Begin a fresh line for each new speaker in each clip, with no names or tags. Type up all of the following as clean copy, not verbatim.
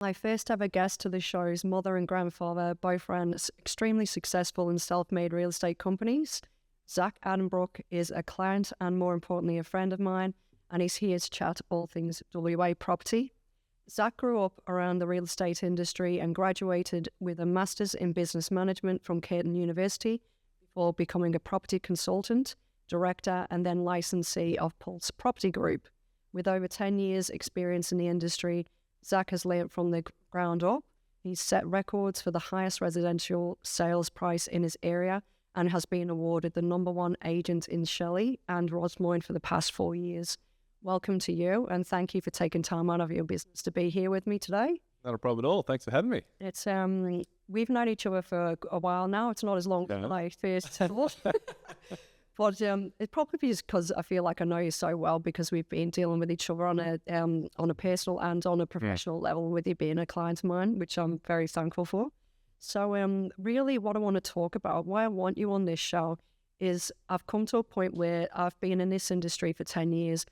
My first ever guest to the show's mother and grandfather both ran extremely successful and self-made real estate companies. Zach Addenbrooke is a client and, more importantly, a friend of mine, and he's here to chat all things WA property. Zach grew up around the real estate industry and graduated with a Master's in Business Management from Curtin University before becoming a property consultant, director, and then licensee of Pulse Property Group. With over 10 years' experience in the industry, Zach has learned from the ground up. He's set records for the highest residential sales price in his area and has been awarded the #1 agent in Shelley and Rosmoyne for the past 4 years. Welcome to you, and thank you for taking time out of your business to be here with me today.
Not a problem at all. Thanks for having me.
It's we've known each other for a while now. It's not as long as I first thought. But it probably is because I feel like I know you so well because we've been dealing with each other on a personal and on a professional level, with you being a client of mine, which I'm very thankful for. So really what I want to talk about, why I want you on this show, is I've come to a point where I've been in this industry for 10 years.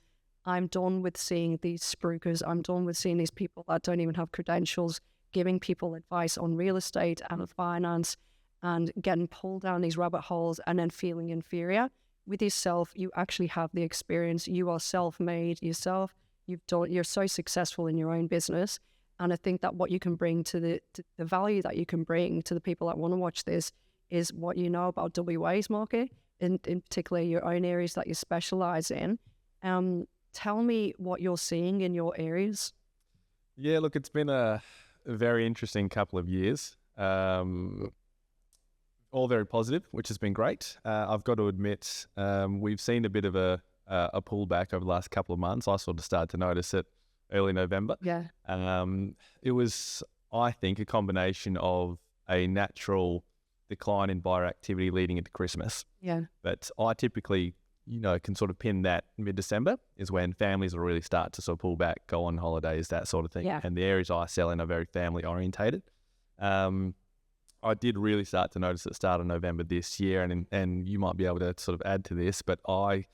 I'm done with seeing these spruikers. I'm done with seeing these people that don't even have credentials giving people advice on real estate and finance and getting pulled down these rabbit holes and then feeling inferior. With yourself, you actually have the experience. You are self-made yourself. You're so successful in your own business. And I think that what you can bring to the value that you can bring to the people that want to watch this is what you know about WA's market, in particular your own areas that you specialize in. Tell me what you're seeing in your areas.
Yeah, look, it's been a very interesting couple of years. All very positive, which has been great. I've got to admit, we've seen a bit of a pullback over the last couple of months. I sort of started to notice it early November.
Yeah.
It was, I think, a combination of a natural decline in buyer activity leading into Christmas.
Yeah.
But I typically, can sort of pin that mid-December is when families will really start to sort of pull back, go on holidays, that sort of thing.
Yeah.
And the areas I sell in are very family orientated. I did really start to notice at the start of November this year, and you might be able to sort of add to this, but I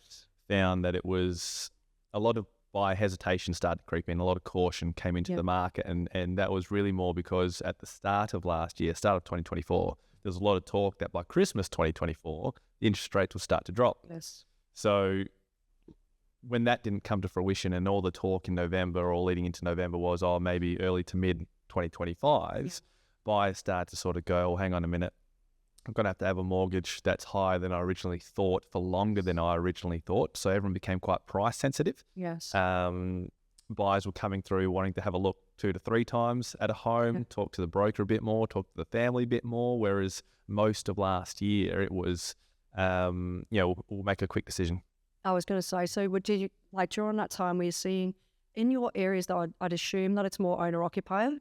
found that it was a lot of buyer hesitation started to creep in, a lot of caution came into the market, and that was really more because at the start of last year, start of 2024, there was a lot of talk that by Christmas 2024, the interest rates will start to drop.
Yes.
So when that didn't come to fruition and all the talk in November or leading into November was, maybe early to mid 2025s, buyers start to sort of go, hang on a minute, I'm going to have a mortgage that's higher than I originally thought for longer than I originally thought. So everyone became quite price sensitive.
Yes.
Buyers were coming through wanting to have a look 2 to 3 times at a home, talk to the broker a bit more, talk to the family a bit more, whereas most of last year it was, we'll make a quick decision.
I was going to say, so did you, like during that time, were you seeing in your areas that I'd assume that it's more owner-occupier?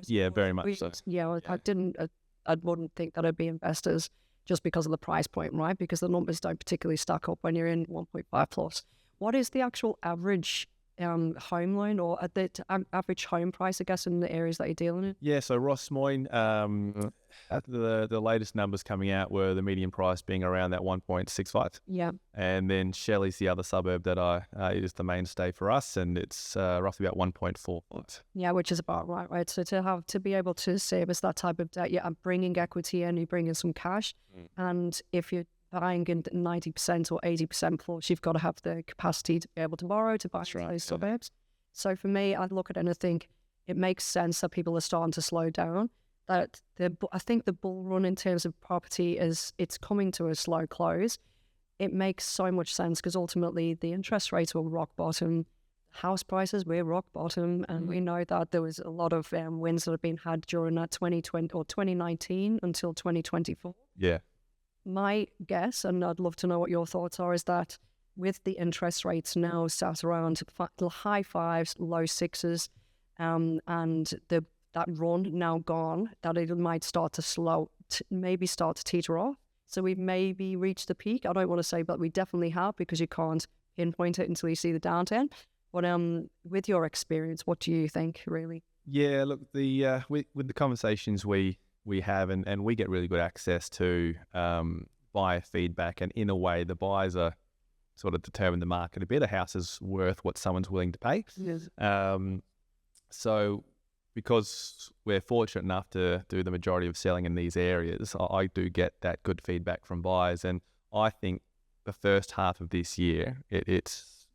Yeah, very much so.
Yeah, I wouldn't think that it'd be investors just because of the price point, right? Because the numbers don't particularly stack up when you're in 1.5 plus. What is the actual average home loan or the average home price, I guess, in the areas that you're dealing in?
Yeah, so Rosmoyne, the latest numbers coming out were the median price being around that 1.65.
Yeah.
And then Shelley's the other suburb that is the mainstay for us, and it's roughly about 1.4.
Yeah, which is about right? So to be able to service that type of debt, I'm bringing equity in, you bring in some cash, and if you're buying in 90% or 80% plus, you've got to have the capacity to be able to borrow to buy those suburbs. So for me, I look at it and I think it makes sense that people are starting to slow down. That I think the bull run in terms of property it's coming to a slow close. It makes so much sense because ultimately the interest rates will rock bottom. House prices were rock bottom, and we know that there was a lot of wins that have been had during that 2020 or 2019 until 2024.
Yeah.
My guess, and I'd love to know what your thoughts are, is that with the interest rates now sat around the high 5s, low 6s, and that run now gone, that it might start to maybe start to teeter off. So we've maybe reached the peak. I don't want to say, but we definitely have, because you can't pinpoint it until you see the downturn. But with your experience, what do you think, really?
Yeah, look, the with the conversations we have, and we get really good access to buyer feedback, and in a way, the buyers are sort of determine the market a bit. A house is worth what someone's willing to pay.
Yes.
So because we're fortunate enough to do the majority of selling in these areas, I do get that good feedback from buyers. And I think the first half of this year, it's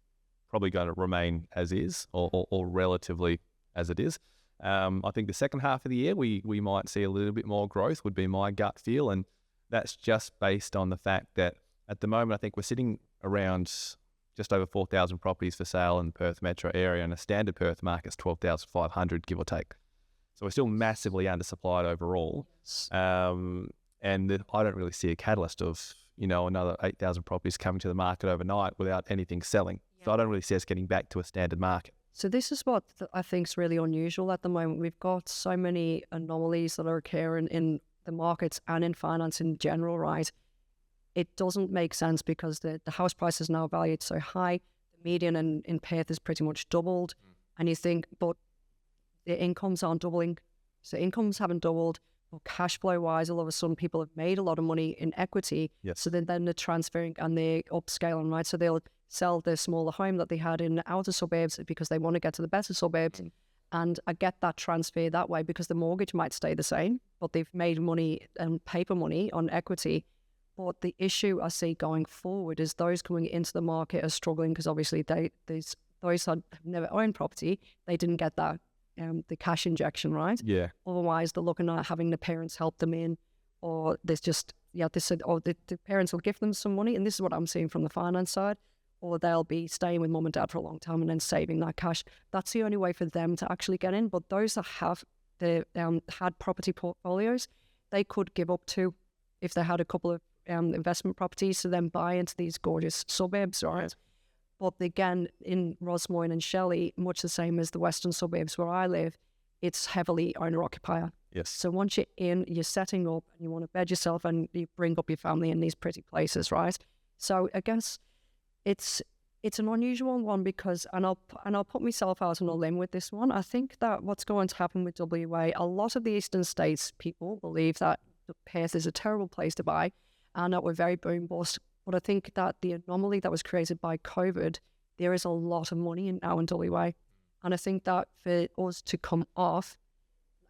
probably going to remain as is, or relatively as it is. I think the second half of the year, we might see a little bit more growth, would be my gut feel. And that's just based on the fact that at the moment, I think we're sitting around just over 4,000 properties for sale in the Perth metro area, and a standard Perth market's 12,500, give or take. So we're still massively undersupplied overall. And I don't really see a catalyst of, another 8,000 properties coming to the market overnight without anything selling. So I don't really see us getting back to a standard market.
So this is what I think is really unusual at the moment. We've got so many anomalies that are occurring in the markets and in finance in general, right? It doesn't make sense because the house price is now valued so high. The median in Perth is pretty much doubled. And you think, but the incomes aren't doubling. So incomes haven't doubled. But cash flow wise, all of a sudden people have made a lot of money in equity.
Yes.
So then they're transferring and they're upscaling, right? So they'll sell the smaller home that they had in the outer suburbs because they want to get to the better suburbs. And I get that transfer that way because the mortgage might stay the same, but they've made money and paper money on equity. But the issue I see going forward is those coming into the market are struggling because obviously those that have never owned property, they didn't get that the cash injection, right?
Yeah.
Otherwise, they're looking at having the parents help them in, or there's just the parents will give them some money, and this is what I'm seeing from the finance side, or they'll be staying with mum and dad for a long time and then saving that cash. That's the only way for them to actually get in. But those that have had property portfolios, they could give up to if they had a couple of investment properties to then buy into these gorgeous suburbs, right? But again, in Rosemoyne and Shelley, much the same as the western suburbs where I live, it's heavily owner-occupier.
Yes.
So once you're in, you're setting up and you want to bed yourself and you bring up your family in these pretty places, right? So I guess it's an unusual one because, and I'll put myself out on a limb with this one. I think that what's going to happen with WA, a lot of the eastern states people believe that Perth is a terrible place to buy and that we're very boom bust. But I think that the anomaly that was created by COVID, there is a lot of money now in WA. And I think that for us to come off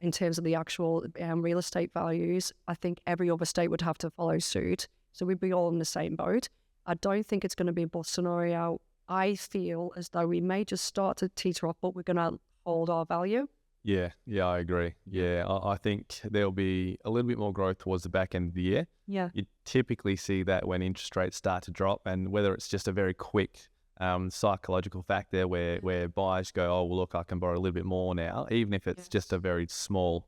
in terms of the actual real estate values, I think every other state would have to follow suit. So we'd be all in the same boat. I don't think it's going to be a bust scenario. I feel as though we may just start to teeter off, but we're going to hold our value.
Yeah, I agree. Yeah, I think there'll be a little bit more growth towards the back end of the year.
Yeah.
You typically see that when interest rates start to drop, and whether it's just a very quick psychological factor where buyers go, oh, well, look, I can borrow a little bit more now, even if it's just a very small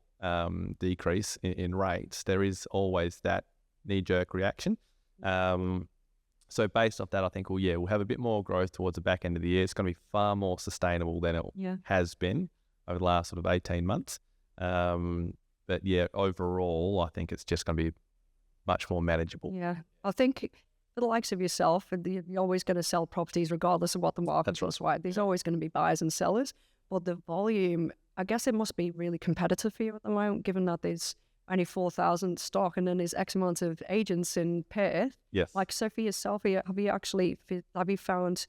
decrease in rates, there is always that knee-jerk reaction. So based off that, I think, we'll have a bit more growth towards the back end of the year. It's going to be far more sustainable than it has been over the last sort of 18 months. But yeah, overall, I think it's just going to be much more manageable.
Yeah. I think for the likes of yourself, you're always going to sell properties regardless of what the market was, right? There's always going to be buyers and sellers. But the volume, I guess it must be really competitive for you at the moment, given that there's only 4,000 stock and then there's X amount of agents in Perth.
Yes.
Like, so for yourself, have you found,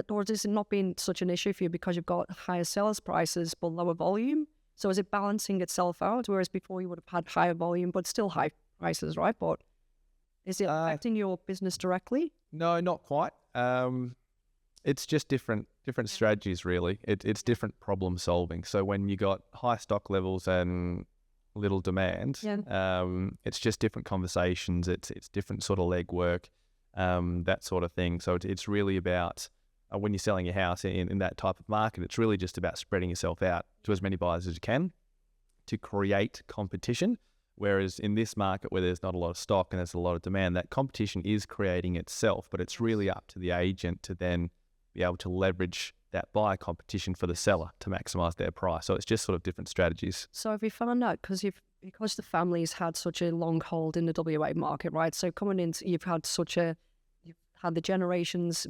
or has it not been such an issue for you because you've got higher sales prices but lower volume? So is it balancing itself out? Whereas before you would have had higher volume but still high prices, right? But is it affecting your business directly?
No, not quite. It's just different strategies, really. It's different problem solving. So when you got high stock levels and little demand, it's just different conversations. It's different sort of legwork, that sort of thing. So it's really about when you're selling your house in that type of market, it's really just about spreading yourself out to as many buyers as you can to create competition. Whereas in this market where there's not a lot of stock and there's a lot of demand, that competition is creating itself, but it's really up to the agent to then be able to leverage that buyer competition for the seller to maximize their price. So it's just sort of different strategies.
So have you found out, because the families had such a long hold in the WA market, right? So coming in, you've had the generations,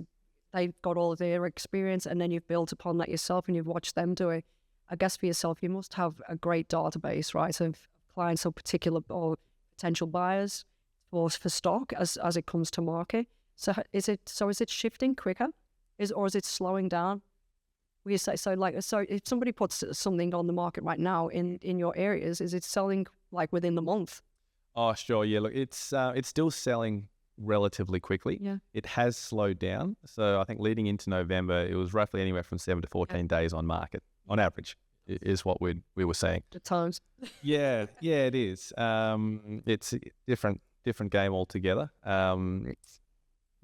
they've got all of their experience, and then you've built upon that yourself and you've watched them do it. I guess for yourself, you must have a great database, right, of clients or particular or potential buyers for stock as it comes to market. So is it shifting quicker, or is it slowing down? We say so if somebody puts something on the market right now in your areas, is it selling like within the month?
Oh, sure. Yeah, look, it's still selling relatively quickly.
Yeah.
It has slowed down. So I think leading into November, it was roughly anywhere from 7 to 14 days on market on average, is what we were saying.
At times.
Yeah, it is. It's a different game altogether.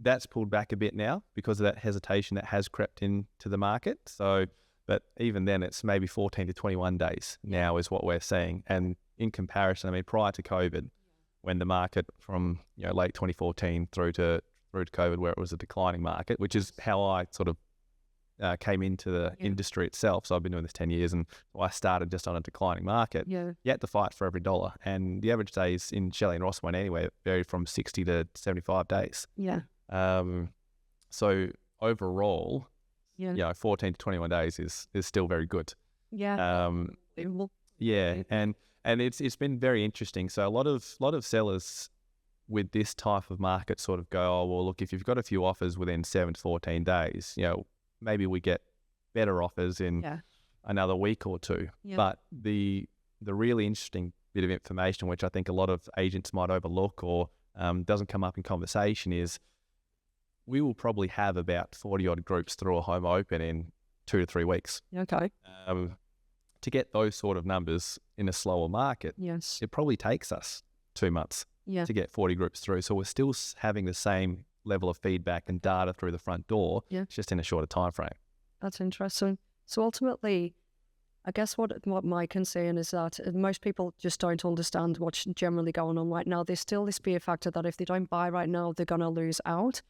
That's pulled back a bit now because of that hesitation that has crept into the market. So, but even then, it's maybe 14 to 21 days now is what we're seeing. And in comparison, I mean, prior to COVID, when the market from late 2014 through to COVID, where it was a declining market, which is how I sort of came into the industry itself. So I've been doing this 10 years, and I started just on a declining market.
Yeah.
You had to fight for every dollar, and the average days in Shelley and Ross went anywhere varied from 60 to 75 days.
Yeah.
So overall, 14 to 21 days is still very good.
Yeah.
Yeah, and it's been very interesting. So a lot of sellers with this type of market sort of go, oh well, look, if you've got a few offers within 7 to 14 days, maybe we get better offers in another week or two.
Yeah.
But the really interesting bit of information, which I think a lot of agents might overlook or doesn't come up in conversation, is we will probably have about 40 odd groups through a home open in 2 to 3 weeks.
Okay.
To get those sort of numbers in a slower market,
Yes.
it probably takes us 2 months
to
get 40 groups through. So we're still having the same level of feedback and data through the front door, just in a shorter time frame.
That's interesting. So ultimately, I guess what my concern is that most people just don't understand what's generally going on right now. There's still this fear factor that if they don't buy right now, they're going to lose out.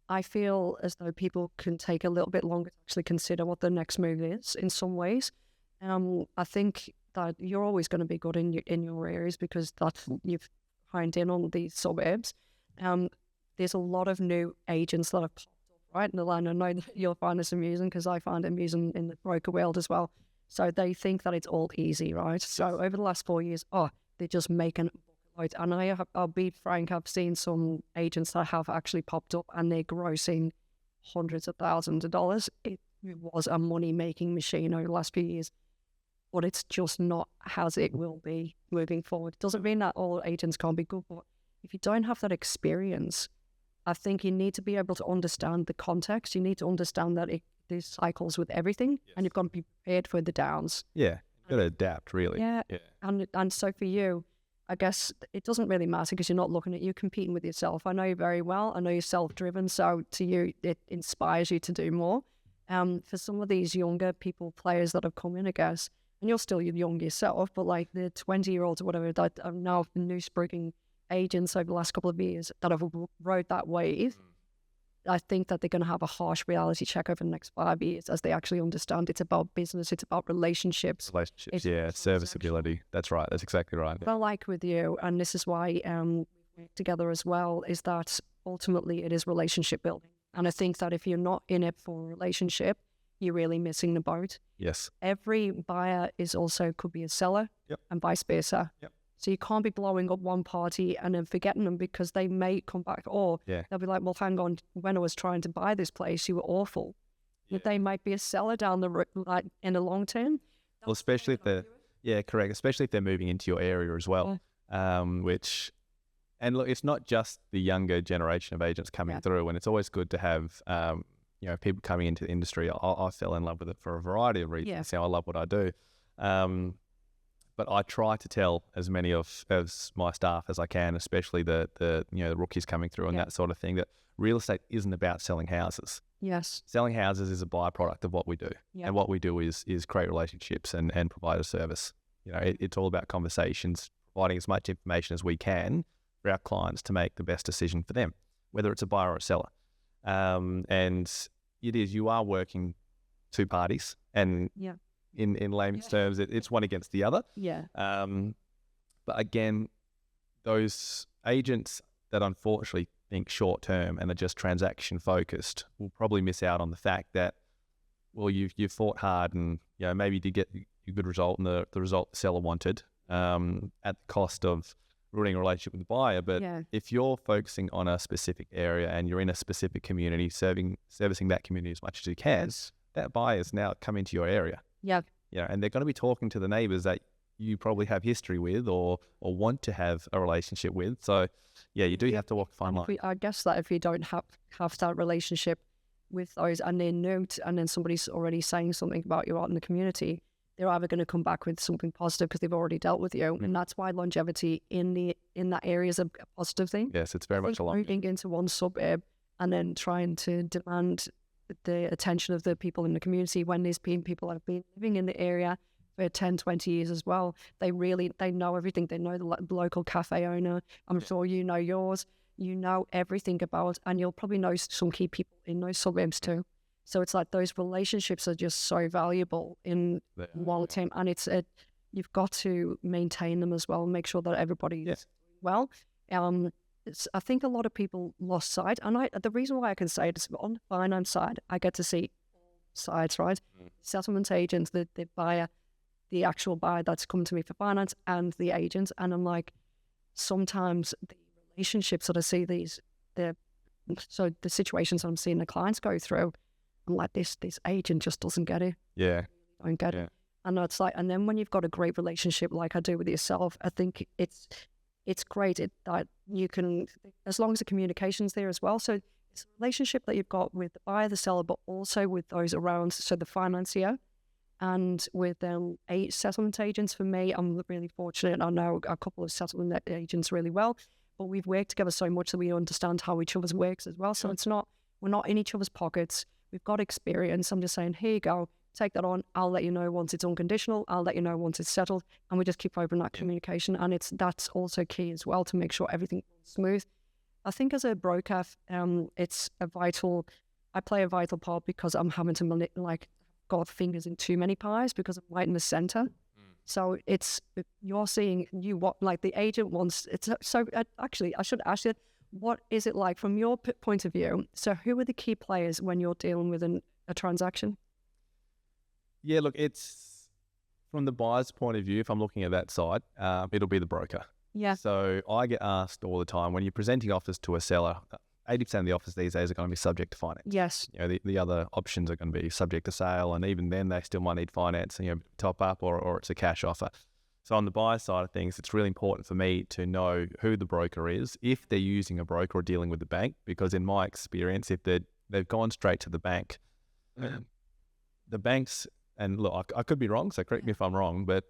I feel as though people can take a little bit longer to actually consider what the next move is in some ways. I think that you're always going to be good in your areas because you've honed in on these suburbs. There's a lot of new agents that have popped up right in the land. I know that you'll find this amusing because I find it amusing in the broker world as well. So they think that it's all easy, right? So over the last 4 years, they're just making loads. And I'll be frank, I've seen some agents that have actually popped up and they're grossing hundreds of thousands of dollars. It was a money-making machine over the last few years. But it's just not as it will be moving forward. It doesn't mean that all agents can't be good, but if you don't have that experience, I think you need to be able to understand the context. You need to understand that there's cycles with everything, and you've got to be prepared for the downs.
Yeah, you've got to adapt, really.
Yeah. And so for you, I guess it doesn't really matter because you're not looking at you competing with yourself. I know you very well. I know you're self-driven, so to you, it inspires you to do more. For some of these younger players that have come in, I guess, and you're still young yourself, but like the 20-year-olds or whatever that are now new sprigging agents over the last couple of years that have rode that wave, I think that they're going to have a harsh reality check over the next 5 years as they actually understand it's about business, it's about relationships.
Serviceability. That's right. That's exactly right.
What I like with you, and this is why we work together as well, is that ultimately it is relationship building. And I think that if you're not in it for a relationship, you're really missing the boat.
Yes.
Every buyer could be a seller, and vice versa.
Yep.
So you can't be blowing up one party and then forgetting them because they may come back, or they'll be like, well, hang on, when I was trying to buy this place, you were awful. But they might be a seller down the road, like in the long term.
Well, especially if they're, correct, especially if they're moving into your area as well, and look, it's not just the younger generation of agents coming through, and it's always good to have, people coming into the industry. I fell in love with it for a variety of reasons. I love what I do. But I try to tell as many of my staff as I can, especially the rookies coming through and that sort of thing, that real estate isn't about selling houses.
Yes.
Selling houses is a byproduct of what we do. And what we do is create relationships and provide a service. It's all about conversations, providing as much information as we can for our clients to make the best decision for them, whether it's a buyer or a seller. And you are working two parties, and in layman's terms, it's one against the other. But again, those agents that unfortunately think short term and are just transaction focused will probably miss out on the fact that, well, you've fought hard and maybe you did get a good result and the result the seller wanted at the cost of ruining a relationship with the buyer. But if you're focusing on a specific area and you're in a specific community, servicing that community as much as you can, that buyer's now come into your area.
Yeah.
And they're going to be talking to the neighbours that you probably have history with or want to have a relationship with. So, you do have to walk a fine line.
I guess that if you don't have that relationship with those and they're new and then somebody's already saying something about you out in the community, they're either going to come back with something positive because they've already dealt with you. And that's why longevity in that area is a positive thing.
Yes, it's very much a lot.
Moving into one suburb and then trying to demand the attention of the people in the community when there's been people that have been living in the area for 10, 20 years as well. They know everything. They know the local cafe owner. I'm sure you know yours. You know everything about, and you'll probably know some key people in those suburbs too. So it's like those relationships are just so valuable in long term, and you've got to maintain them as well and make sure that everybody's well. I think a lot of people lost sight, and the reason why I can say it is on the finance side, I get to see sides, right? Settlement agents, the buyer, the actual buyer that's come to me for finance, and the agents, and I'm like, sometimes the relationships that I see the situations I'm seeing the clients go through, I'm like, this agent just doesn't get it. Don't get it. And it's like, and then when you've got a great relationship like I do with yourself, I think it's great that you can, as long as the communication's there as well. So it's a relationship that you've got with the buyer, the seller, but also with those around, so the financier, and with settlement agents. For me, I'm really fortunate. I know a couple of settlement agents really well, but we've worked together so much that we understand how each other's works as well. So we're not in each other's pockets. We've got experience. I'm just saying, here you go, take that on. I'll let you know once it's unconditional. I'll let you know once it's settled. And we just keep open that communication. And that's also key as well to make sure everything's smooth. I think as a broker, it's I play a vital part because I'm having to got fingers in too many pies because I'm right in the center. So you're seeing what the agent wants. Actually, I should ask you, what is it like from your point of view? So who are the key players when you're dealing with a transaction?
Yeah, look, it's from the buyer's point of view. If I'm looking at that side, it'll be the broker.
Yeah.
So I get asked all the time when you're presenting offers to a seller, 80% of the offers these days are going to be subject to finance.
Yes.
The other options are going to be subject to sale, and even then they still might need finance, top up, or it's a cash offer. So on the buyer side of things, it's really important for me to know who the broker is, if they're using a broker or dealing with the bank, because in my experience, if they've gone straight to the bank, the banks, and look, I could be wrong, so correct me if I'm wrong, but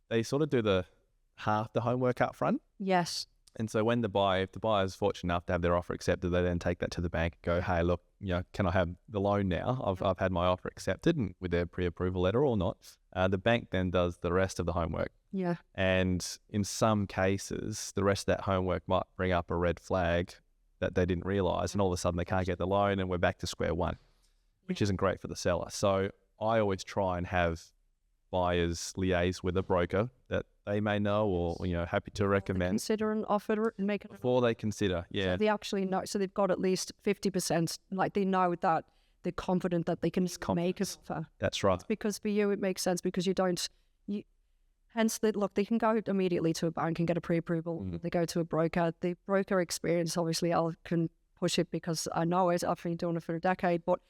they sort of do half the homework up front.
Yes.
And so when if the buyer is fortunate enough to have their offer accepted, they then take that to the bank and go, hey, look, can I have the loan now? I've had my offer accepted, and with their pre-approval letter or not. The bank then does the rest of the homework.
Yeah.
And in some cases, the rest of that homework might bring up a red flag that they didn't realise, and all of a sudden they can't get the loan and we're back to square one, which isn't great for the seller. So I always try and have buyers liaise with a broker that they may know or happy to recommend.
Consider an offer and make it
before they consider. Yeah.
So they actually know. So they've got at least 50%. They know that they're confident that they can make an offer.
That's right.
Because for you it makes sense because hence they can go immediately to a bank and get a pre-approval. They go to a broker. The broker experience, obviously, I can push it because I know it. I've been doing it for a decade, but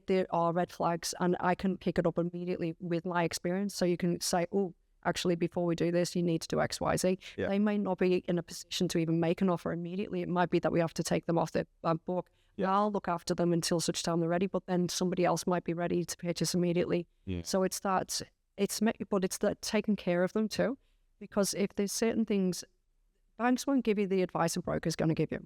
there are red flags, and I can pick it up immediately with my experience. So you can say, oh, actually, before we do this, you need to do X, Y, Z. Yeah. They may not be in a position to even make an offer immediately. It might be that we have to take them off the book. Yeah. I'll look after them until such time they're ready, but then somebody else might be ready to purchase immediately. Yeah. So it's that taking care of them too, because if there's certain things, banks won't give you the advice a broker's going to give you.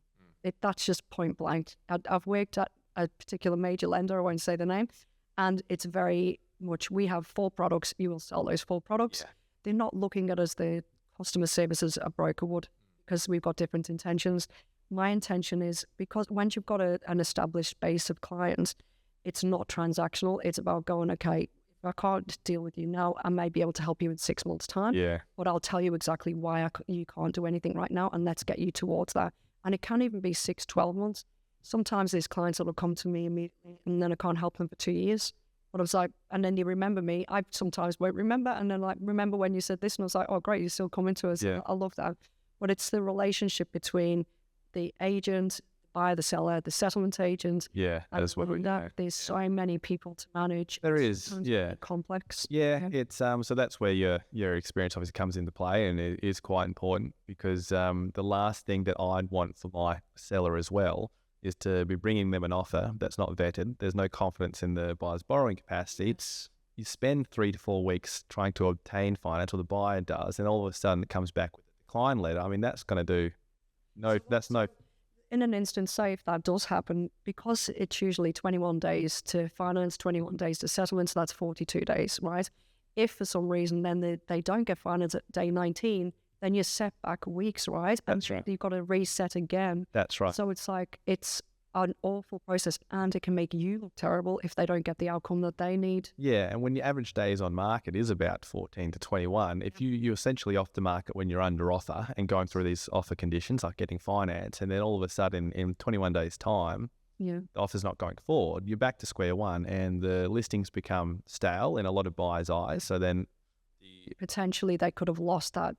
That's just point blank. I've worked at a particular major lender, I won't say the name, and it's very much, we have 4 products, you will sell those 4 products. Yeah. They're not looking at us the customer services a broker would, because we've got different intentions. My intention is, because once you've got an established base of clients, it's not transactional. It's about going, okay, if I can't deal with you now, I may be able to help you in 6 months' time. Yeah. But I'll tell you exactly why you can't do anything right now, and let's get you towards that. And it can even be 6, 12 months. Sometimes there's clients that will come to me immediately, and then I can't help them for 2 years. But I was like, and then you remember me. I sometimes won't remember, and then remember when you said this, and I was like, oh great, you're still coming to us. Yeah. I love that. But it's the relationship between the agent, buyer, the seller, the settlement agent.
Yeah, that's what we know.
There's so many people to manage.
There is, yeah.
Complex.
Yeah, it's so that's where your experience obviously comes into play, and it is quite important because the last thing that I'd want for my seller as well is to be bringing them an offer that's not vetted. There's no confidence in the buyer's borrowing capacity. You spend 3 to 4 weeks trying to obtain finance, or the buyer does, and all of a sudden it comes back with a decline letter. I mean, that's going to do
In an instance, say if that does happen, because it's usually 21 days to finance, 21 days to settlement, so that's 42 days, right? If for some reason then they don't get finance at day 19, then you're set back weeks, right?
That's right.
You've got to reset again.
That's right.
So it's like, it's an awful process, and it can make you look terrible if they don't get the outcome that they need.
Yeah, and when your average days on market is about 14 to 21, if you're essentially off the market when you're under offer and going through these offer conditions like getting finance, and then all of a sudden in 21 days time, the offer's not going forward, you're back to square one, and the listings become stale in a lot of buyers' eyes. So then
potentially they could have lost that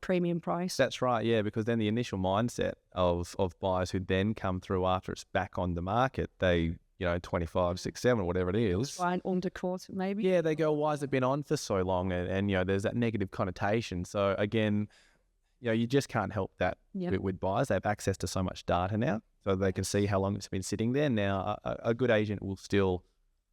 premium price.
That's right, yeah, because then the initial mindset of buyers who then come through after it's back on the market, they, 25, 6, 7, whatever it is.
Try and undercut maybe.
Yeah, they go, why has it been on for so long? And there's that negative connotation. So again, you just can't help that with buyers. They have access to so much data now, so they can see how long it's been sitting there. Now, a good agent will still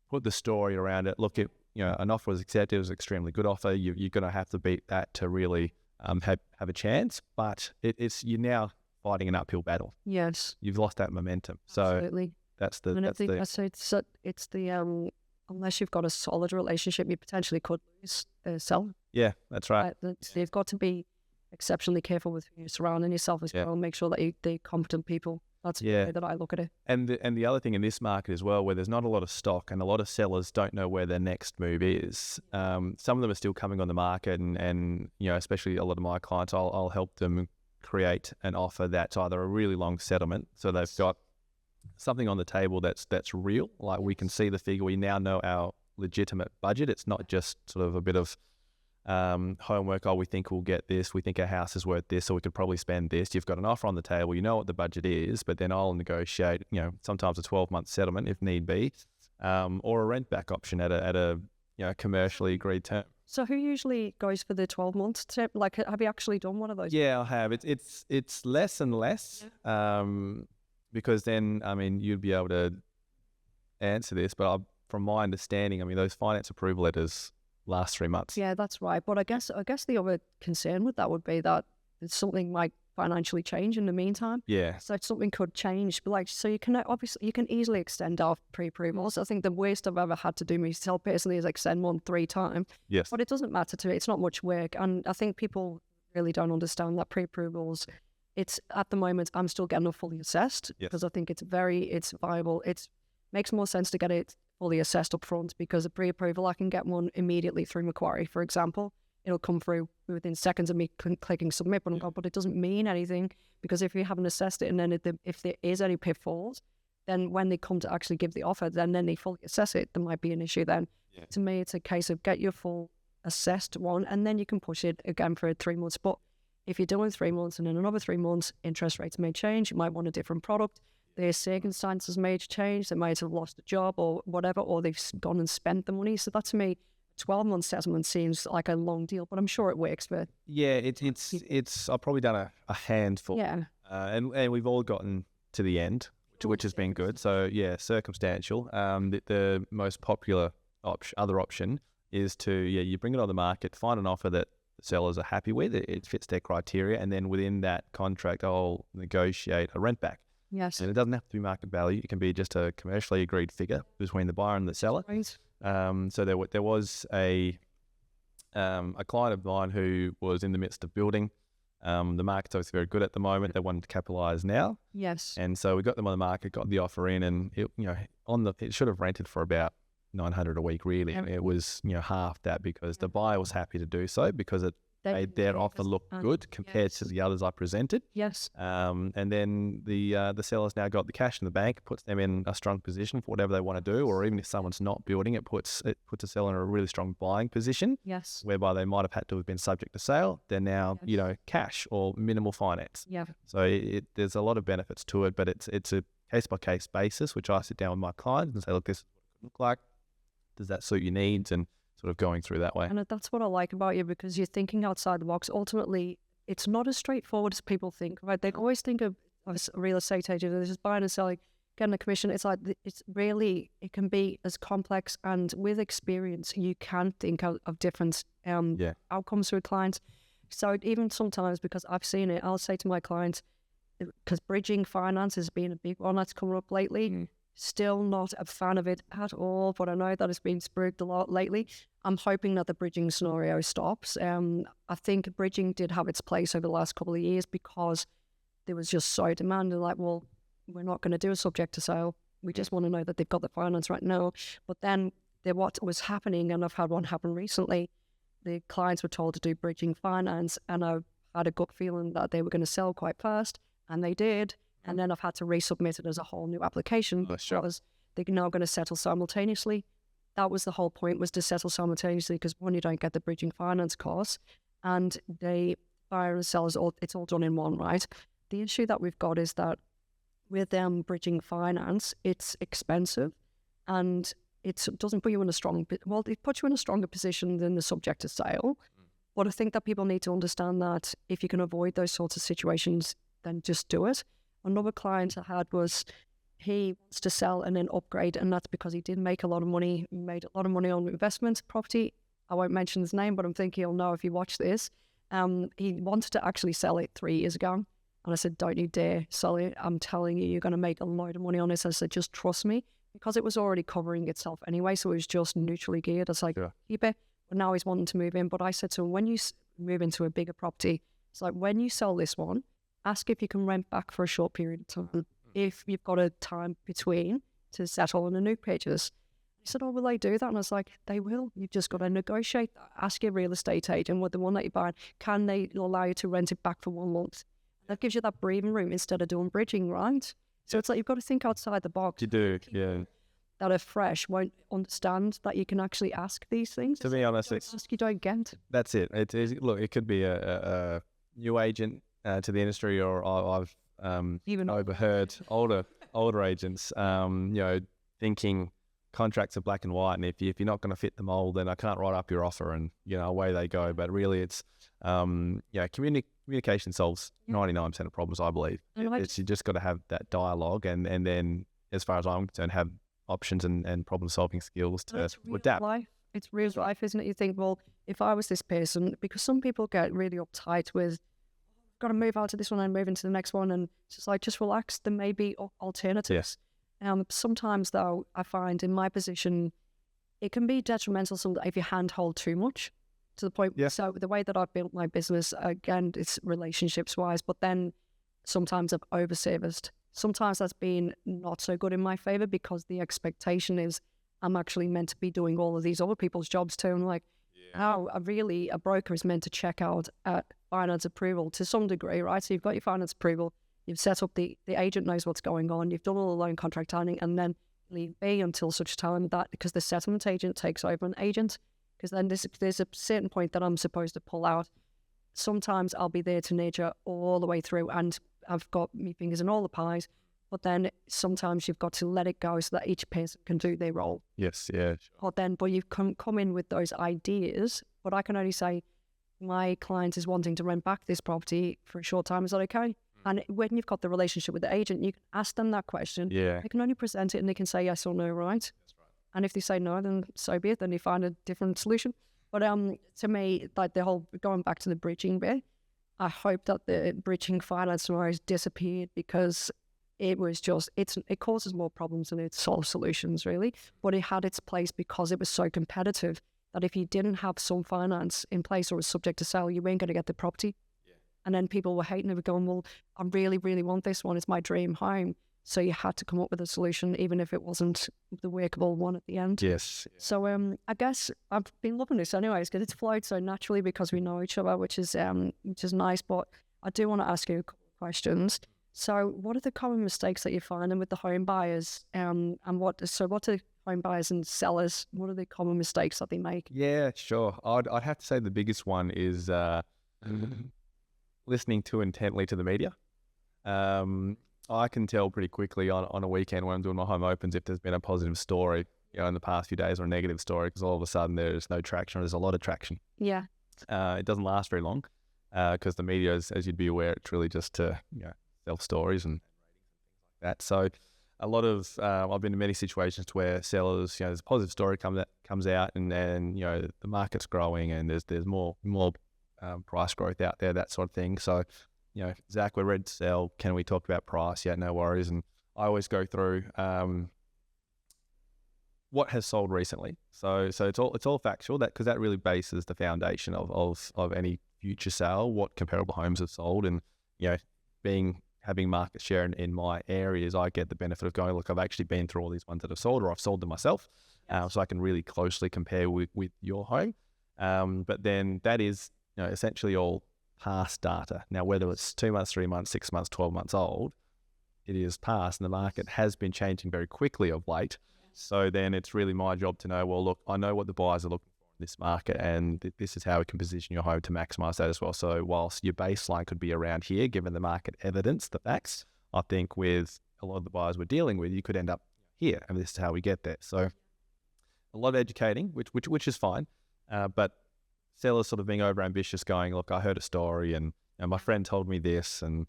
put the story around it. Look, an offer was accepted, it was an extremely good offer. You're going to have to beat that to really have a chance. But you're now fighting an uphill battle.
Yes,
you've lost that momentum. So
absolutely,
that's the.
It's the unless you've got a solid relationship, you potentially could lose the seller.
Yeah, that's right.
You've got to be exceptionally careful with who you're surrounding yourself as well, and make sure that they're competent people. That's the way that I look at it. And
the other thing in this market as well, where there's not a lot of stock and a lot of sellers don't know where their next move is. Some of them are still coming on the market, and especially a lot of my clients, I'll help them create an offer that's either a really long settlement, so they've got something on the table that's real, like we can see the figure, we now know our legitimate budget. It's not just sort of a bit of homework. We think we'll get this, we think our house is worth this, so we could probably spend this. You've got an offer on the table, you know what the budget is, but then I'll negotiate sometimes a 12-month settlement if need be, or a rent back option at a commercially agreed term.
So who usually goes for the 12 months tip? Like, have you actually done one of those?
Yeah, I have. It's less and less, because then, you'd be able to answer this, but from my understanding, those finance approval letters last 3 months.
Yeah, that's right. But I guess the other concern with that would be that something might financially change in the meantime.
Yeah.
So something could change. But so you can easily extend our pre-approvals. I think the worst I've ever had to do myself personally is extend one 3 times.
Yes.
But it doesn't matter to me. It's not much work. And I think people really don't understand that pre-approvals, it's at the moment, I'm still getting it fully assessed, because I think it's viable. It makes more sense to get it fully assessed up front, because a pre-approval, I can get one immediately through Macquarie, for example. It'll come through within seconds of me clicking submit, but it doesn't mean anything, because if you haven't assessed it, and then if there is any pitfalls, then when they come to actually give the offer, then they fully assess it, there might be an issue then. Yeah. To me, it's a case of get your full assessed one, and then you can push it again for 3 months. But if you're doing 3 months and in another 3 months, interest rates may change, you might want a different product. Their circumstances may change, they might have lost a job or whatever, or they've gone and spent the money. So that, to me, 12-month settlement seems like a long deal, but I'm sure it works for.
Yeah, it's I've probably done a handful.
Yeah.
And we've all gotten to the end, which has been good. So yeah, circumstantial. The most popular other option is to you bring it on the market, find an offer that the sellers are happy with, it fits their criteria, and then within that contract, I'll negotiate a rent back.
Yes.
And it doesn't have to be market value. It can be just a commercially agreed figure between the buyer and the seller.
Right.
So there was a client of mine who was in the midst of building. The market's obviously very good at the moment. They wanted to capitalise now.
Yes.
And so we got them on the market, got the offer in, and it should have rented for about $900 a week. Really, it was half that, because the buyer was happy to do so, because made their offer look good compared to the others I presented.
Yes.
And then the seller's now got the cash in the bank, puts them in a strong position for whatever they want to do, or even if someone's not building it, puts a seller in a really strong buying position.
Yes.
Whereby they might have had to have been subject to sale. They're now, cash or minimal finance.
Yeah.
So there's a lot of benefits to it, but it's a case-by-case basis, which I sit down with my clients and say, look, this is what it could look like. Does that suit your needs? And sort of going through that way.
And that's what I like about you, because you're thinking outside the box. Ultimately, it's not as straightforward as people think, right? They always think of a real estate agent as just buying and selling, getting a commission. It's like, it can be as complex, and with experience, you can think of different outcomes with clients. So even sometimes, because I've seen it, I'll say to my clients, because bridging finance has been a big one that's come up lately. Still not a fan of it at all, but I know that it's been spooked a lot lately. I'm hoping that the bridging scenario stops. I think bridging did have its place over the last couple of years because there was just so demanding, like, well, we're not going to do a subject to sale. We just want to know that they've got the finance right now. But then what was happening, and I've had one happen recently, the clients were told to do bridging finance, and I had a gut feeling that they were going to sell quite fast, and they did. And then I've had to resubmit it as a whole new application because they're now going to settle simultaneously. That was the whole point, was to settle simultaneously, because one, you don't get the bridging finance costs, and the buyer and sellers, it's all done in one, right? The issue that we've got is that with them bridging finance, it's expensive, and it doesn't put you in it puts you in a stronger position than the subject to sale. But I think that people need to understand that if you can avoid those sorts of situations, then just do it. Another client I had was, he wants to sell and then upgrade, and that's because he did make a lot of money, made a lot of money on investment property. I won't mention his name, but I'm thinking he'll know if you watch this. He wanted to actually sell it 3 years ago, and I said, don't you dare sell it. I'm telling you, you're going to make a load of money on this. I said, just trust me, because it was already covering itself anyway, so it was just neutrally geared. I was like, keep it. But now he's wanting to move in. But I said to him, when you move into a bigger property, it's like, when you sell this one, ask if you can rent back for a short period of time, if you've got a time between to settle on the new pages. He said, oh, will they do that? And I was like, they will. You've just got to negotiate. Ask your real estate agent with the one that you're buying, can they allow you to rent it back for 1 month? That gives you that breathing room instead of doing bridging, right? So it's like, you've got to think outside the box.
You do, yeah.
That are fresh won't understand that you can actually ask these things.
To be honest,
you don't get.
That's it. Look, it could be a new agent to the industry, or I've even overheard older agents, thinking contracts are black and white, and if you're not going to fit the mold, then I can't write up your offer, and away they go. But really, it's communication solves 99% of problems, I believe. You just got to have that dialogue, and then, as far as I'm concerned, have options and problem solving skills to adapt.
It's real life, isn't it? You think, well, if I was this person, because some people get really uptight with, got to move out to this one and move into the next one, and it's just like, just relax. There may be alternatives. Sometimes though, I find in my position, it can be detrimental if you handhold too much, to the point. So the way that I've built my business, again, it's relationships wise, but then sometimes I've overserviced. Sometimes that's been not so good in my favor, because the expectation is I'm actually meant to be doing all of these other people's jobs too. And like, how a broker is meant to check out at finance approval to some degree, right? So you've got your finance approval, you've set up the agent knows what's going on, you've done all the loan contract signing, and then leave be until such time that, because the settlement agent takes over an agent, because then there's a certain point that I'm supposed to pull out. Sometimes I'll be there to nurture all the way through, and I've got my fingers in all the pies, but then sometimes you've got to let it go so that each person can do their role.
Yes, yeah.
Sure. But you come in with those ideas, but I can only say, my client is wanting to rent back this property for a short time. Is that okay? And when you've got the relationship with the agent, you can ask them that question.
Yeah.
They can only present it, and they can say yes or no, right? That's right. And if they say no, then so be it. Then you find a different solution. But to me, like the whole, going back to the bridging bit, I hope that the bridging finance scenarios disappeared, because it was just, it causes more problems than it solves solutions, really. But it had its place because it was so competitive that if you didn't have some finance in place or was subject to sale, you weren't going to get the property. And then people were hating it, going, well, I really, really want this one. It's my dream home. So you had to come up with a solution, even if it wasn't the workable one at the end.
Yes.
So I guess I've been loving this anyways, because it's flowed so naturally because we know each other, which is nice. But I do want to ask you a couple of questions. So what are the common mistakes that you're finding with the home buyers? And what do home buyers and sellers, what are the common mistakes that they make?
Yeah, sure. I'd have to say the biggest one is listening too intently to the media. I can tell pretty quickly on a weekend when I'm doing my home opens if there's been a positive story, in the past few days, or a negative story, because all of a sudden there's no traction, or there's a lot of traction.
Yeah.
It doesn't last very long because the media, as you'd be aware, it's really just to sell stories and that. So a lot of I've been in many situations where sellers, there's a positive story comes out, and then the market's growing and there's more price growth out there, that sort of thing. So Zach, we're ready to sell. Can we talk about price? Yeah, no worries. And I always go through what has sold recently. So it's all factual, because that really bases the foundation of any future sale. What comparable homes have sold, and having market share in my areas, I get the benefit of going, look, I've actually been through all these ones that have sold, or I've sold them myself. So I can really closely compare with your home. But then that is essentially all past data. Now, whether it's 2 months, 3 months, 6 months, 12 months old, it is past, and the market has been changing very quickly of late. So then it's really my job to know, well, look, I know what the buyers are looking for in this market, and this is how we can position your home to maximize that as well. So whilst your baseline could be around here, given the market evidence, the facts, I think with a lot of the buyers we're dealing with, you could end up here, and this is how we get there. So a lot of educating, which is fine, but sellers sort of being over ambitious, going, look, I heard a story, and my friend told me this, and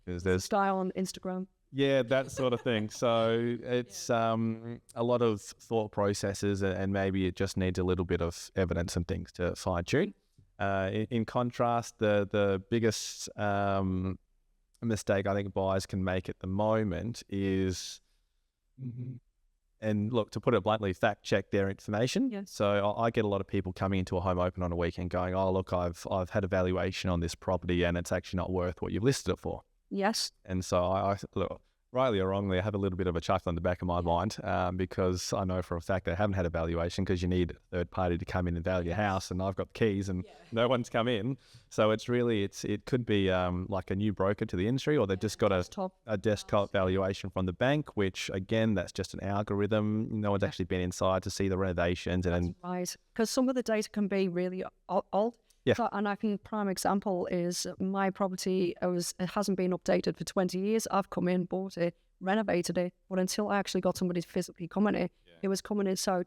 there's
style on Instagram.
Yeah, that sort of thing. So it's a lot of thought processes, and maybe it just needs a little bit of evidence and things to fine tune. In contrast, the biggest mistake I think buyers can make at the moment is, and look, to put it bluntly, fact check their information.
Yes.
So I get a lot of people coming into a home open on a weekend going, oh, look, I've had a valuation on this property and it's actually not worth what you've listed it for.
Yes.
And so I look, rightly or wrongly, I have a little bit of a chuckle in the back of my mind because I know for a fact they haven't had a valuation, because you need a third party to come in and value your house, and I've got the keys and no one's come in. So it's really, it could be like a new broker to the industry, or they've just got a desktop valuation from the bank, which again, that's just an algorithm. No one's actually been inside to see the renovations. And
right, because some of the data can be really old.
Yeah.
So, and I think prime example is my property. It hasn't been updated for 20 years. I've come in, bought it, renovated it, but until I actually got somebody to physically come in it, it was coming in. So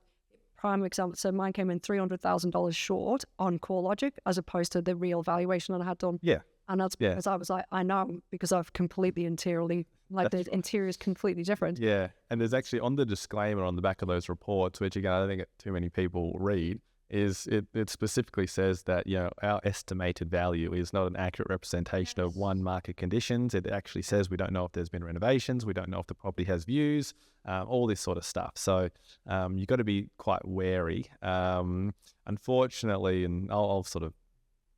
prime example, so mine came in $300,000 short on CoreLogic, as opposed to the real valuation that I had done.
Yeah.
And that's because I was like, I know, because I've completely interiorly, the interior is completely different.
Yeah. And there's actually, on the disclaimer on the back of those reports, which again, I don't think too many people read, is it specifically says that, our estimated value is not an accurate representation of one market conditions. It actually says we don't know if there's been renovations, we don't know if the property has views, all this sort of stuff. So you've got to be quite wary. Unfortunately, and I'll sort of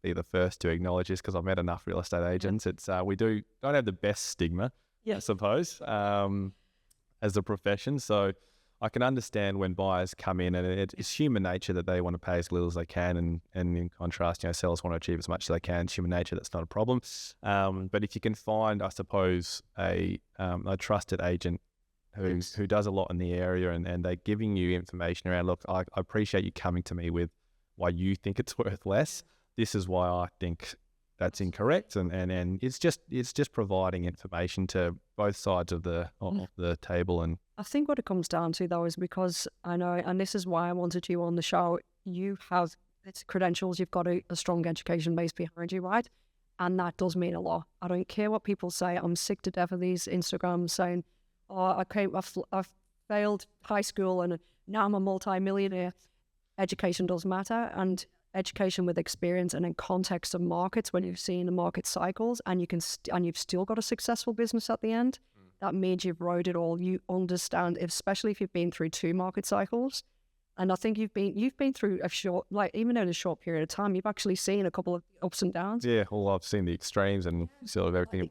be the first to acknowledge this, because I've met enough real estate agents. It's we don't have the best stigma, I suppose, as a profession. So I can understand when buyers come in, and it's human nature that they want to pay as little as they can, and in contrast, sellers want to achieve as much as they can. It's human nature, that's not a problem. But if you can find, I suppose, a trusted agent who does a lot in the area, and they're giving you information around, look, I appreciate you coming to me with why you think it's worth less. This is why I think that's incorrect, and it's just providing information to both sides of the table. And
I think what it comes down to, though, is because I know, and this is why I wanted you on the show, you have credentials, you've got a strong education base behind you, right? And that does mean a lot. I don't care what people say. I'm sick to death of these Instagrams saying, oh, I failed high school and now I'm a multi-millionaire. Education does matter, and education with experience and in context of markets, when you've seen the market cycles and you've still got a successful business at the end, that means you've rode it all. You understand, especially if you've been through 2 market cycles, And I think you've been through a short, like even in a short period of time, you've actually seen a couple of ups and downs.
Yeah, well, I've seen the extremes and sort of everything.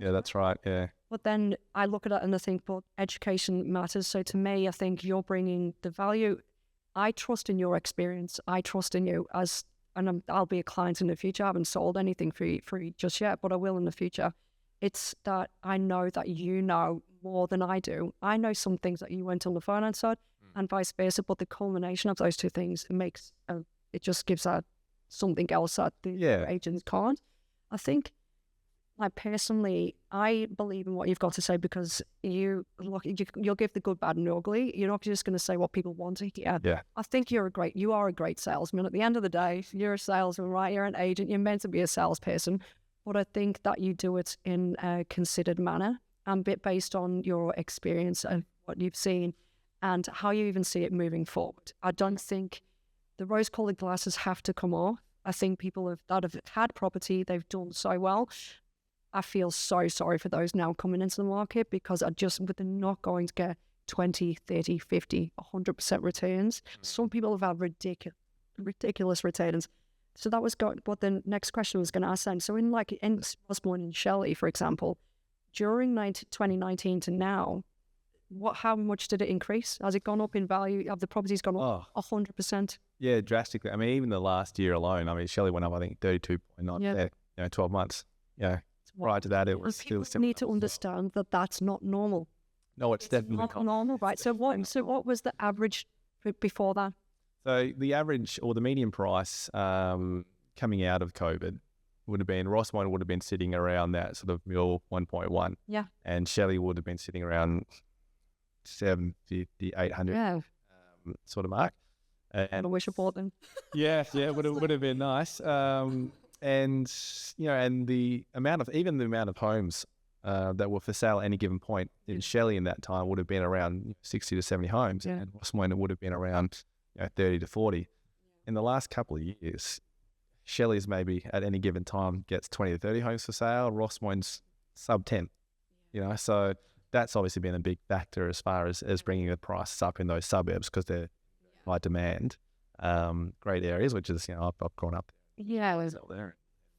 Yeah, that's right. Yeah.
But then I look at it and I think, but education matters. So to me, I think you're bringing the value. I trust in your experience. I trust in you I'll be a client in the future. I haven't sold anything for you just yet, but I will in the future. It's that I know that you know more than I do. I know some things that you went on the finance side and vice versa, but the culmination of those two things it just gives out something else that the agents can't. I think, like personally, I believe in what you've got to say because you'll give the good, bad, and ugly. You're not just going to say what people want to hear.
Yeah.
I think you are a great salesman. At the end of the day, you're a salesman, right? You're an agent. You're meant to be a salesperson, but I think that you do it in a considered manner and based on your experience and what you've seen and how you even see it moving forward. I don't think the rose-colored glasses have to come off. I think people that have had property, they've done so well. I feel so sorry for those now coming into the market because they're not going to get 20, 30, 50, 100% returns. Some people have had ridiculous returns. So that was what the next question was going to ask then. So in Osborne and Shelley, for example, during 2019 to now, how much did it increase? Has it gone up in value? Have the properties gone up 100%?
Yeah, drastically. I mean, even the last year alone, I mean, Shelley went up, I think, 32.9 there, 12 months. Yeah. Prior to that, it was still similar.
Need to understand that that's not normal.
No, it's definitely
not normal, right? So what was the average before that?
So the average or the median price coming out of COVID would have been, Rossmont would have been sitting around that sort of mil 1.1.
Yeah.
And Shelley would have been sitting around 750, 800 sort of mark. And
I wish I bought them.
Yeah, would have been nice. And the amount of homes that were for sale at any given point in Shelley in that time would have been around 60 to 70 homes, and Rossmont would have been around 30 to 40. In the last couple of years, Shelley's maybe at any given time gets 20 to 30 homes for sale. Rossmont's sub 10. So that's obviously been a big factor as far as bringing the prices up in those suburbs because they're high demand, great areas, which is I've grown up.
Yeah, it was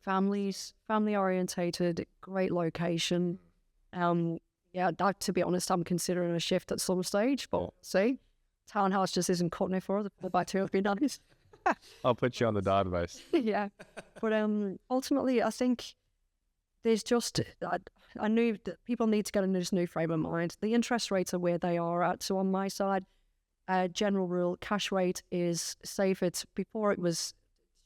family orientated, great location. That, to be honest, I'm considering a shift at some stage, but see, townhouse just isn't cutting it for us. 4x2 would be nice.
I'll put you on the database.
Yeah, but ultimately, I think there's just I knew that people need to get in this new frame of mind. The interest rates are where they are at. So on my side, general rule, cash rate is safe.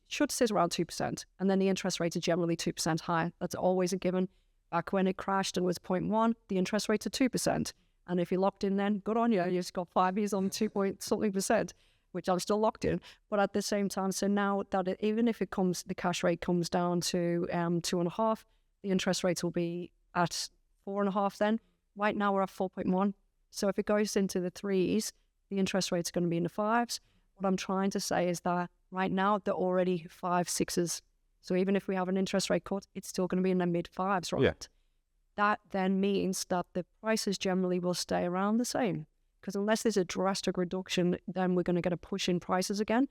Should sit around 2%, and then the interest rate is generally 2% higher. That's always a given. Back when it crashed and was 0.1, the interest rate's at 2%. And if you're locked in then, good on you. You've got 5 years on 2.something%, which I'm still locked in. But at the same time, so now that even if the cash rate comes down to 2.5, the interest rates will be at 4.5 then. Right now we're at 4.1. So if it goes into the 3s, the interest rate's going to be in the 5s. What I'm trying to say is that right now they're already 5, 6s. So even if we have an interest rate cut, it's still going to be in the mid-5s, right? Yeah. That then means that the prices generally will stay around the same. Because unless there's a drastic reduction, then we're going to get a push in prices again.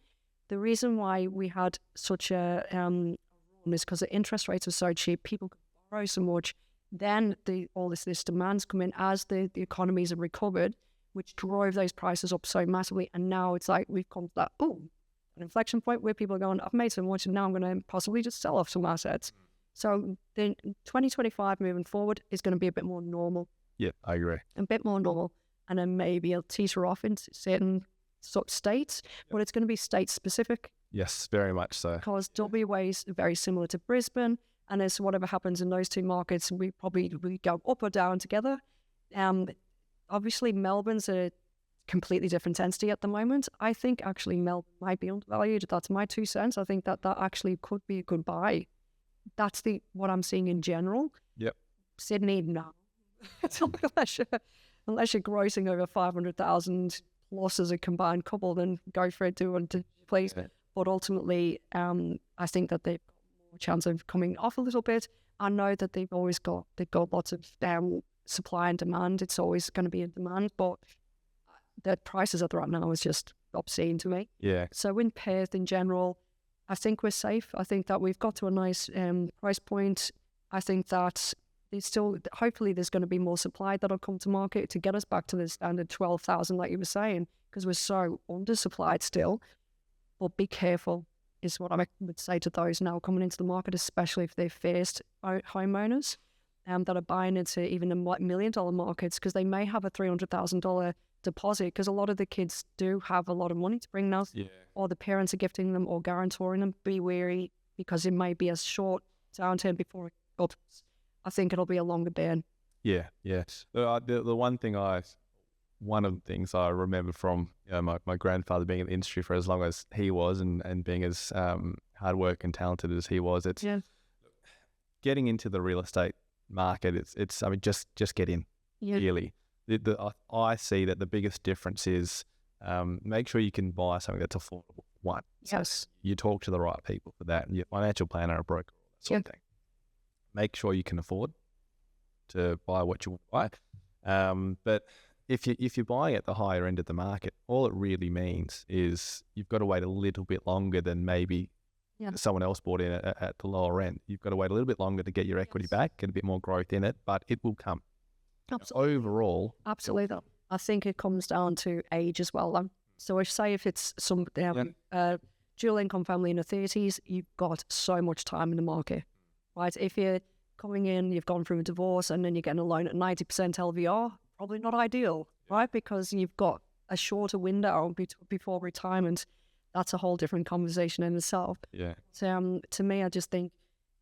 The reason why we had such a run is because the interest rates are so cheap, people can borrow so much. Then all this demand's come in as the economies have recovered, which drove those prices up so massively. And now it's like we've come to that, an inflection point where people are going, I've made so much and now I'm going to possibly just sell off some assets. So then 2025 moving forward is going to be a bit more normal.
Yeah, I agree.
A bit more normal. And then maybe it'll teeter off in certain states, but it's going to be state specific.
Yes, very much so.
Because WA is very similar to Brisbane. And as whatever happens in those two markets, we go up or down together. Obviously, Melbourne's a completely different entity at the moment. I think actually Melbourne might be undervalued. That's my 2 cents. I think that actually could be a good buy. That's what I'm seeing in general.
Yep.
Sydney, no. Unless you're grossing over 500,000 plus as a combined couple, then go for it, please. Yeah. But ultimately, I think that they've got more chance of coming off a little bit. I know that they've got lots of supply and demand. It's always going to be a demand, but the prices at right now is just obscene to me.
Yeah.
So in Perth in general, I think we're safe. I think that we've got to a nice price point. I think that hopefully there's going to be more supply that'll come to market to get us back to the standard 12,000 like you were saying, because we're so undersupplied still. But be careful is what I would say to those now coming into the market, especially if they're first homeowners that are buying into even the $1 million markets, because they may have a $300,000 deposit, because a lot of the kids do have a lot of money to bring now, or the parents are gifting them or guarantoring them. Be wary, because it may be a short downturn before it ups. I think it'll be a longer burn.
Yeah. The one of the things I remember from my grandfather being in the industry for as long as he was, and being as hard work and talented as he was, it's getting into the real estate market. It's I mean, just get in. Really, I see that the biggest difference is make sure you can buy something that's affordable. One,
yes,
you talk to the right people for that. Your financial planner, a broker, that sort of thing. Make sure you can afford to buy what you want to buy. But if you're buying at the higher end of the market, all it really means is you've got to wait a little bit longer than maybe someone else bought in at the lower end. You've got to wait a little bit longer to get your equity back, get a bit more growth in it, but it will come.
Absolutely.
Overall.
Absolutely. I think it comes down to age as well. So if it's some dual income family in the 30s, you've got so much time in the market, right? If you're coming in, you've gone through a divorce and then you're getting a loan at 90% LVR, probably not ideal, right? Because you've got a shorter window before retirement. That's a whole different conversation in itself.
Yeah.
So, to me, I just think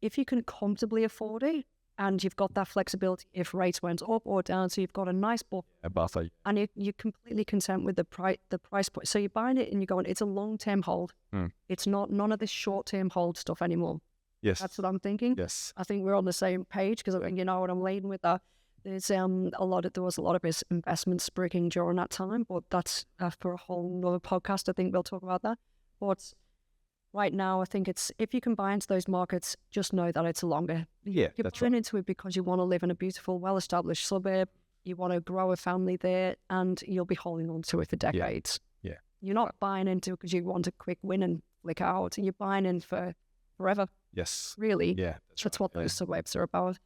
if you can comfortably afford it and you've got that flexibility if rates went up or down, so you've got a nice book,
a buffer,
and you're completely content with the price point. So you're buying it and you're going, it's a long-term hold. It's not none of this short-term hold stuff anymore.
Yes.
That's what I'm thinking.
Yes.
I think we're on the same page, because you know what I'm leading with that. There's there was a lot of investment sprigging during that time, but that's for a whole nother podcast. I think we'll talk about that. But right now, I think it's, if you can buy into those markets, just know that it's longer.
Yeah,
You're buying into it because you want to live in a beautiful, well-established suburb. You want to grow a family there, and you'll be holding on to it for decades.
Yeah.
You're not buying into it because you want a quick win and flick out. You're buying in for forever.
Yes.
Really.
Yeah.
That's what those suburbs are about.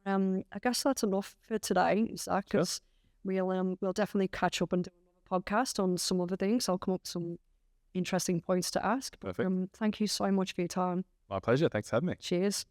I guess that's enough for today, Zach, because we'll definitely catch up and do another podcast on some other things. I'll come up with some interesting points to ask.
Perfect.
Thank you so much for your time.
My pleasure. Thanks for having me.
Cheers.